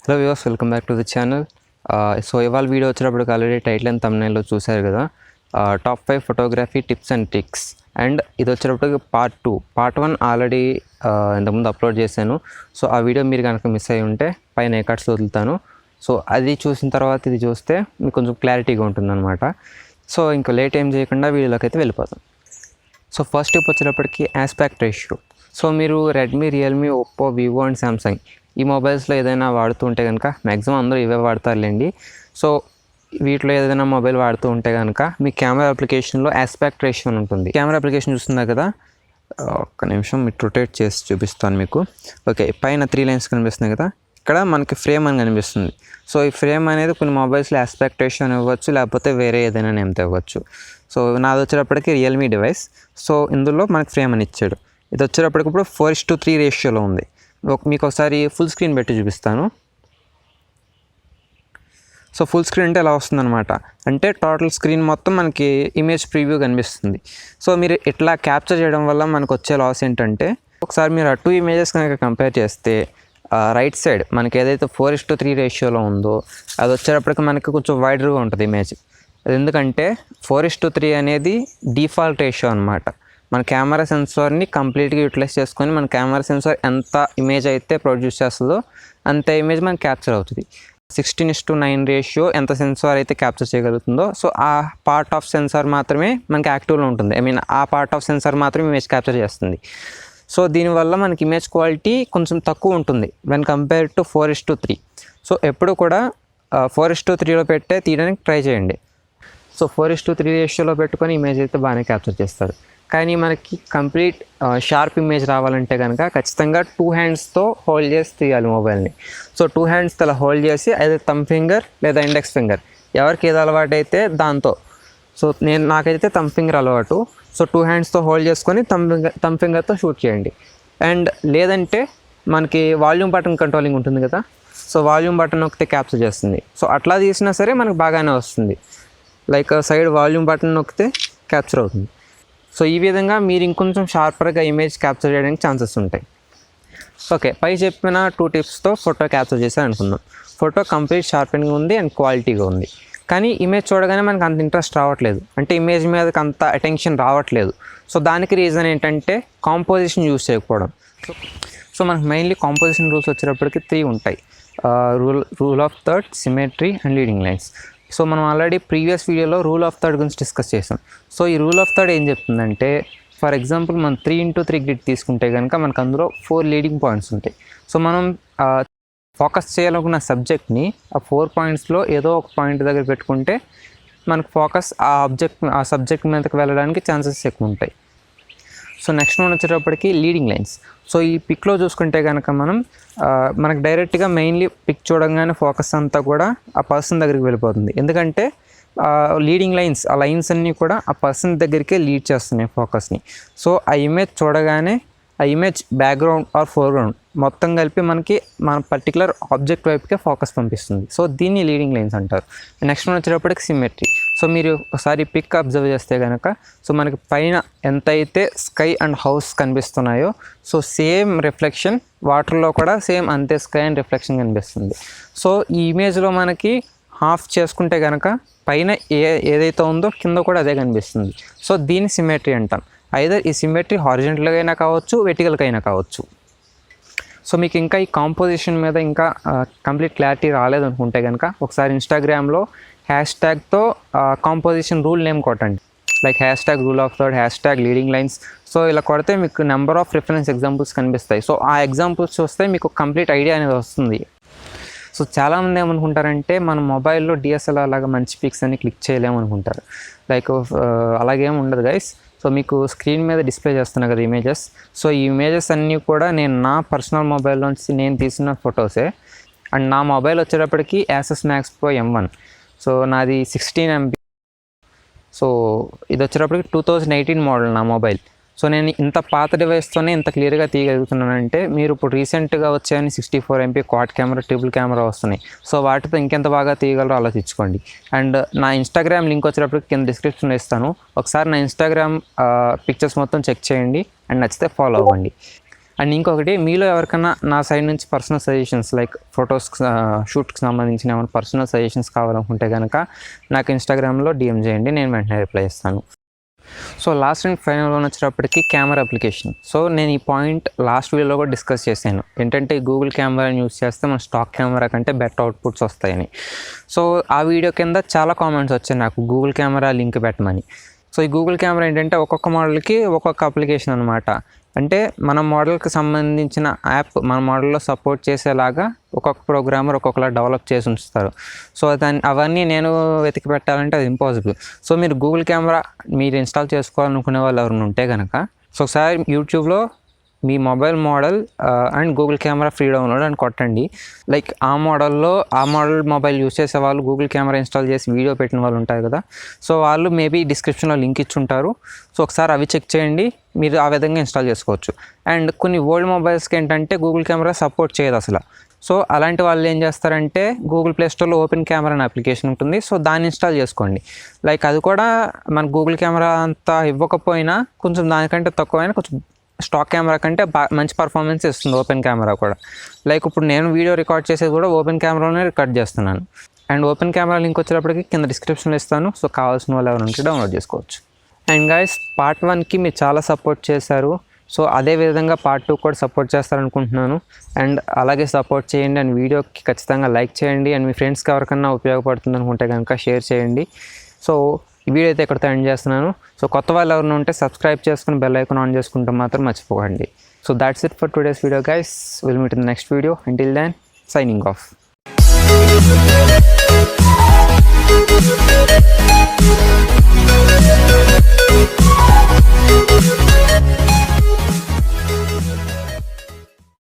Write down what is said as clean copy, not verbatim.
Hello viewers, welcome back to the channel. So ఇవాళ video వచ్చేటప్పుడు already title and థంబ్నెయిల్లో చూశారు కదా. Top 5 photography tips and tricks. And ఇది వచ్చేటప్పటికి పార్ట్ 2. పార్ట్ 1 ఆల్రెడీ ఇంతకుముందు అప్లోడ్ చేశాను. సో ఆ వీడియో మీరు కనుక మిస్ అయ్యి ఉంటే పైన ఏ కార్డ్స్ వదులుతాను. సో అది చూసిన తర్వాత ఇది చూస్తే మీకు కొంచెం క్లారిటీగా ఉంటుందన్నమాట. సో ఇంకా లేట్ ఏం చేయకుండా వీడియోలోకి అయితే వెళ్ళిపోతాం. సో ఫస్ట్ టిప్ వచ్చేటప్పటికి ఆస్పెక్ట్ రేషియో. సో మీరు Redmi, Realme, Oppo, Vivo and Samsung ఈ మొబైల్స్లో ఏదైనా వాడుతూ ఉంటే కనుక మ్యాక్సిమం అందరూ ఇవే వాడతారులేండి. సో వీటిలో ఏదైనా మొబైల్ వాడుతూ ఉంటే కనుక మీ కెమెరా అప్లికేషన్లో ఆస్పెక్ట్ రేషియో అని ఉంటుంది. కెమెరా అప్లికేషన్ చూస్తున్నారు కదా, ఒక్క నిమిషం మీకు రొటేట్ చేసి చూపిస్తాను మీకు. ఓకే, పైన 3 లైన్స్ కనిపిస్తున్నాయి కదా, ఇక్కడ మనకి ఫ్రేమ్ అని కనిపిస్తుంది. సో ఈ ఫ్రేమ్ అనేది కొన్ని మొబైల్స్లో ఆస్పెక్ట్ రేషియో అని ఇవ్వచ్చు, లేకపోతే వేరే ఏదైనా నేమ్తో ఇవ్వచ్చు. సో నాది వచ్చేటప్పటికి రియల్మీ డివైస్. సో ఇందులో మనకి ఫ్రేమ్ అని ఇచ్చాడు. ఇది వచ్చేటప్పటికి ఇప్పుడు 4:3 రేషియోలో ఉంది. మీకు ఒకసారి ఫుల్ స్క్రీన్ పెట్టి చూపిస్తాను. సో ఫుల్ స్క్రీన్ అంటే ఎలా వస్తుందన్నమాట, అంటే టోటల్ స్క్రీన్ మొత్తం మనకి ఇమేజ్ ప్రివ్యూ కనిపిస్తుంది. సో మీరు ఇట్లా క్యాప్చర్ చేయడం వల్ల మనకు వచ్చే లాస్ ఏంటంటే, ఒకసారి మీరు ఆ 2 ఇమేజెస్ కనుక కంపేర్ చేస్తే రైట్ సైడ్ మనకి ఏదైతే 4:3 రేషియోలో ఉందో అది వచ్చేటప్పటికి మనకి కొంచెం వైడర్గా ఉంటుంది ఇమేజ్. అది ఎందుకంటే 4:3 అనేది డిఫాల్ట్ రేషియో అనమాట. మన కెమెరా సెన్సార్ని కంప్లీట్గా యూటిలైజ్ చేసుకొని మన కెమెరా సెన్సార్ ఎంత ఇమేజ్ అయితే ప్రొడ్యూస్ చేస్తుందో అంత ఇమేజ్ మనకి క్యాప్చర్ అవుతుంది. 16:9 రేషియో ఎంత సెన్సార్ అయితే క్యాప్చర్ చేయగలుగుతుందో, సో ఆ పార్ట్ ఆఫ్ సెన్సార్ మాత్రమే మనకి యాక్టివ్లో ఉంటుంది. ఆ పార్ట్ ఆఫ్ సెన్సార్ మాత్రమే ఇమేజ్ క్యాప్చర్ చేస్తుంది. సో దీనివల్ల మనకి ఇమేజ్ క్వాలిటీ కొంచెం తక్కువ ఉంటుంది వెన్ కంపేర్ టు 4:3. సో ఎప్పుడు కూడా 4:3లో పెట్టే తీయడానికి ట్రై చేయండి. సో 4:3 రేషియోలో పెట్టుకొని ఇమేజ్ అయితే బాగానే క్యాప్చర్ చేస్తారు. కానీ మనకి కంప్లీట్ షార్ప్ ఇమేజ్ రావాలంటే కనుక ఖచ్చితంగా 2 హ్యాండ్స్తో హోల్డ్ చేసి తీయాలి మొబైల్ని. సో 2 హ్యాండ్స్తో అలా హోల్డ్ చేసి అయితే థంబ్ ఫింగర్ లేదా ఇండెక్స్ ఫింగర్ ఎవరికి ఏది అలవాటు అయితే దాంతో. సో నాకైతే థంబ్ ఫింగర్ అలవాటు. సో 2 హ్యాండ్స్తో హోల్డ్ చేసుకొని థంబ్ ఫింగర్తో షూట్ చేయండి. అండ్ లేదంటే మనకి వాల్యూమ్ బటన్ కంట్రోలింగ్ ఉంటుంది కదా, సో వాల్యూమ్ బటన్ నొక్కితే క్యాప్చర్ చేస్తుంది. సో అట్లా తీసినా సరే మనకు బాగానే వస్తుంది. లైక్ సైడ్ వాల్యూమ్ బటన్ నొక్కితే క్యాప్చర్ అవుతుంది. సో ఈ విధంగా మీరు ఇంకొంచెం షార్పర్గా ఇమేజ్ క్యాప్చర్ చేయడానికి ఛాన్సెస్ ఉంటాయి. ఓకే, పై చెప్పిన 2 టిప్స్తో ఫోటో క్యాప్చర్ చేశాను అనుకుందాం. ఫోటో కంప్లీట్ షార్పెన్గా ఉంది అండ్ క్వాలిటీగా ఉంది. కానీ ఇమేజ్ చూడగానే మనకు అంత ఇంట్రెస్ట్ రావట్లేదు, అంటే ఇమేజ్ మీదకి అంత అటెన్షన్ రావట్లేదు. సో దానికి రీజన్ ఏంటంటే కాంపోజిషన్ యూస్ చేయకపోవడం. సో మనకు మెయిన్లీ కాంపోజిషన్ రూల్స్ వచ్చేటప్పటికి 3 ఉంటాయి. Rule of third, symmetry and leading lines. So మనం ఆల్రెడీ ప్రీవియస్ వీడియోలో రూల్ ఆఫ్ థర్డ్ గురించి డిస్కస్ చేసాం. సో ఈ రూల్ ఆఫ్ థర్డ్ ఏం చెప్తుందంటే, ఫర్ ఎగ్జాంపుల్ మనం 3x3 గ్రిడ్ తీసుకుంటే కనుక మనకు అందులో 4 లీడింగ్ పాయింట్స్ ఉంటాయి. సో మనం ఫోకస్ చేయాలనుకున్న సబ్జెక్ట్ని ఆ 4 పాయింట్స్లో ఏదో ఒక పాయింట్ దగ్గర పెట్టుకుంటే మనకు ఫోకస్ ఆ సబ్జెక్ట్ మీదకి వెళ్ళడానికి ఛాన్సెస్ ఎక్కువ ఉంటాయి. సో నెక్స్ట్ వన్ వచ్చేటప్పటికి లీడింగ్ లైన్స్. సో ఈ పిక్లో చూసుకుంటే కనుక మనకు డైరెక్ట్గా మెయిన్లీ పిక్ చూడంగానే ఫోకస్ అంతా కూడా ఆ పర్సన్ దగ్గరికి వెళ్ళిపోతుంది. ఎందుకంటే లీడింగ్ లైన్స్, ఆ లైన్స్ అన్నీ కూడా ఆ పర్సన్ దగ్గరికే లీడ్ చేస్తున్నాయి ఫోకస్ని. సో ఆ ఇమేజ్ చూడగానే ఆ ఇమేజ్ బ్యాక్గ్రౌండ్ ఆర్ ఫోర్గ్రౌండ్ మొత్తం కలిపి మన పర్టికులర్ ఆబ్జెక్ట్ వైపుకే ఫోకస్ పంపిస్తుంది. సో దీన్ని లీడింగ్ లైన్స్ అంటారు. నెక్స్ట్ వన్ వచ్చేటప్పటికి సిమెట్రీ. సో మీరు ఒకసారి పిక్ అబ్జర్వ్ చేస్తే కనుక సో మనకి పైన ఎంతైతే స్కై అండ్ హౌస్ కనిపిస్తున్నాయో సో సేమ్ రిఫ్లెక్షన్ వాటర్లో కూడా సేమ్ అంతే స్కై అండ్ రిఫ్లెక్షన్ కనిపిస్తుంది. సో ఈ ఇమేజ్లో మనకి హాఫ్ చేసుకుంటే కనుక పైన ఏదైతే ఉందో కింద కూడా అదే కనిపిస్తుంది. సో దీన్ని సిమెట్రీ అంటాం. ఐదర్ ఈ సిమెట్రీ హారిజాంటల్గా అయినా కావచ్చు, వెర్టికల్గా అయినా కావచ్చు. సో మీకు ఇంకా ఈ కాంపోజిషన్ మీద ఇంకా కంప్లీట్ క్లారిటీ రాలేదనుకుంటే కనుక ఒకసారి ఇన్స్టాగ్రామ్లో హ్యాష్ట్యాగ్తో కాంపోజిషన్ రూల్ నేమ్ కొట్టండి. Like rule of third, leading lines. So ఇలా కొడితే మీకు నెంబర్ ఆఫ్ రిఫరెన్స్ ఎగ్జాంపుల్స్ కనిపిస్తాయి. సో ఆ ఎగ్జాంపుల్స్ చూస్తే మీకు కంప్లీట్ ఐడియా అనేది వస్తుంది. సో చాలామంది ఏమనుకుంటారంటే మన మొబైల్లో డిఎస్ఎల్ఆర్ లాగా మంచి పిక్స్ అని క్లిక్ చేయలేమనుకుంటారు. లైక్ అలాగేం ఉండదు గైస్. సో మీకు స్క్రీన్ మీద డిస్ప్లే చేస్తున్నా కదా ఇమేజెస్. సో ఈ ఇమేజెస్ అన్నీ కూడా నేను నా పర్సనల్ మొబైల్లోంచి నేను తీసిన ఫొటోసే. అండ్ నా మొబైల్ వచ్చేటప్పటికి యాసెస్ మ్యాక్స్ ప్రో M1. సో నాది 16 MB. సో ఇది వచ్చేటప్పటికి 2018 మోడల్ నా మొబైల్. సో నేను ఇంత పాత డివైస్తోనే ఇంత క్లియర్గా తీయగలుగుతున్నానంటే మీరు ఇప్పుడు రీసెంట్గా వచ్చాయని 64 MP quad camera, triple camera వస్తున్నాయి. సో వాటితో ఇంకెంత బాగా తీయగలరో ఆలోచించుకోండి. అండ్ నా ఇన్స్టాగ్రామ్ లింక్ వచ్చేటప్పటికి కింద డిస్క్రిప్షన్లో ఇస్తాను. ఒకసారి నా ఇన్స్టాగ్రామ్ పిక్చర్స్ మొత్తం చెక్ చేయండి అండ్ నచ్చితే ఫాలో అవ్వండి. అండ్ ఇంకొకటి, మీలో ఎవరికైనా నా సైడ్ నుంచి పర్సనల్ సజెషన్స్ లైక్ ఫొటోస్ షూట్కి సంబంధించిన ఏమైనా పర్సనల్ సజెషన్స్ కావాలనుకుంటే కనుక నాకు ఇన్స్టాగ్రామ్లో DM చేయండి, నేను వెంటనే రిప్లై ఇస్తాను. So last and final one వచ్చేటప్పటికి కెమెరా అప్లికేషన్. సో నేను ఈ పాయింట్ లాస్ట్ వీడియోలో కూడా డిస్కస్ చేశాను. ఏంటంటే గూగుల్ కెమెరాని యూస్ చేస్తే మన స్టాక్ కెమెరా కంటే బెటర్ అవుట్పుట్స్ వస్తాయని. సో ఆ వీడియో కింద చాలా కామెంట్స్ వచ్చాయి నాకు గూగుల్ కెమెరా లింక్ పెట్టమని. సో ఈ గూగుల్ కెమెరా ఏంటంటే ఒక్కొక్క మోడల్కి ఒక్కొక్క అప్లికేషన్ అనమాట. అంటే మన మోడల్కి సంబంధించిన యాప్ మన మోడల్లో సపోర్ట్ చేసేలాగా ఒక్కొక్క ప్రోగ్రామర్ ఒక్కొక్కలా డెవలప్ చేసి ఉంచుతారు. సో అవన్నీ నేను వెతికి పెట్టాలంటే అది ఇంపాసిబుల్. సో మీరు గూగుల్ కెమెరా మీరు ఇన్స్టాల్ చేసుకోవాలనుకునే వాళ్ళు ఎవరైనా ఉంటే కనుక సో ఒకసారి యూట్యూబ్లో మీ mobile model and Google camera free download అని కొట్టండి. లైక్ ఆ మోడల్ మొబైల్ యూస్ చేసే వాళ్ళు గూగుల్ కెమెరా ఇన్స్టాల్ చేసి వీడియో పెట్టిన వాళ్ళు ఉంటారు కదా, సో వాళ్ళు మేబీ డిస్క్రిప్షన్లో లింక్ ఇచ్చి ఉంటారు. సో ఒకసారి అవి చెక్ చేయండి, మీరు ఆ విధంగా ఇన్స్టాల్ చేసుకోవచ్చు. అండ్ కొన్ని ఓల్డ్ మొబైల్స్కి ఏంటంటే గూగుల్ కెమెరా సపోర్ట్ చేయదు అసలు. సో అలాంటి వాళ్ళు ఏం చేస్తారంటే గూగుల్ ప్లే స్టోర్లో ఓపెన్ కెమెరా అనే అప్లికేషన్ ఉంటుంది. సో దాన్ని ఇన్స్టాల్ చేసుకోండి. లైక్ అది కూడా మన గూగుల్ కెమెరా అంతా ఇవ్వకపోయినా కొంచెం దానికంటే తక్కువైనా కొంచెం స్టాక్ కెమెరా కంటే మంచి పర్ఫార్మెన్స్ ఇస్తుంది ఓపెన్ కెమెరా కూడా. లైక్ ఇప్పుడు నేను వీడియో రికార్డ్ చేసేది కూడా ఓపెన్ కెమెరాలోనే రికార్డ్ చేస్తున్నాను. అండ్ ఓపెన్ కెమెరా లింక్ వచ్చేటప్పటికి కింద డిస్క్రిప్షన్లో ఇస్తాను. సో కావాల్సిన వాళ్ళు ఎవరు ఉంటే డౌన్లోడ్ చేసుకోవచ్చు. అండ్ గైస్, పార్ట్ 1కి మీరు చాలా సపోర్ట్ చేశారు. సో అదే విధంగా పార్ట్ 2 కూడా సపోర్ట్ చేస్తారనుకుంటున్నాను. అండ్ అలాగే సపోర్ట్ చేయండి అండ్ వీడియోకి ఖచ్చితంగా లైక్ చేయండి. అండ్ మీ ఫ్రెండ్స్కి ఎవరికన్నా ఉపయోగపడుతుంది అనుకుంటే కనుక షేర్ చేయండి. సో ఈ వీడియో అయితే ఇక్కడితో ఎండ్ చేస్తున్నాను. సో కొత్త వాళ్ళు ఎవరైనా ఉంటే సబ్స్క్రైబ్ చేసుకుని బెల్ ఐకాన్ ఆన్ చేసుకుంటే మాత్రం మర్చిపోకండి. So that's it for today's video guys. Will meet in the next video. Until then, signing of.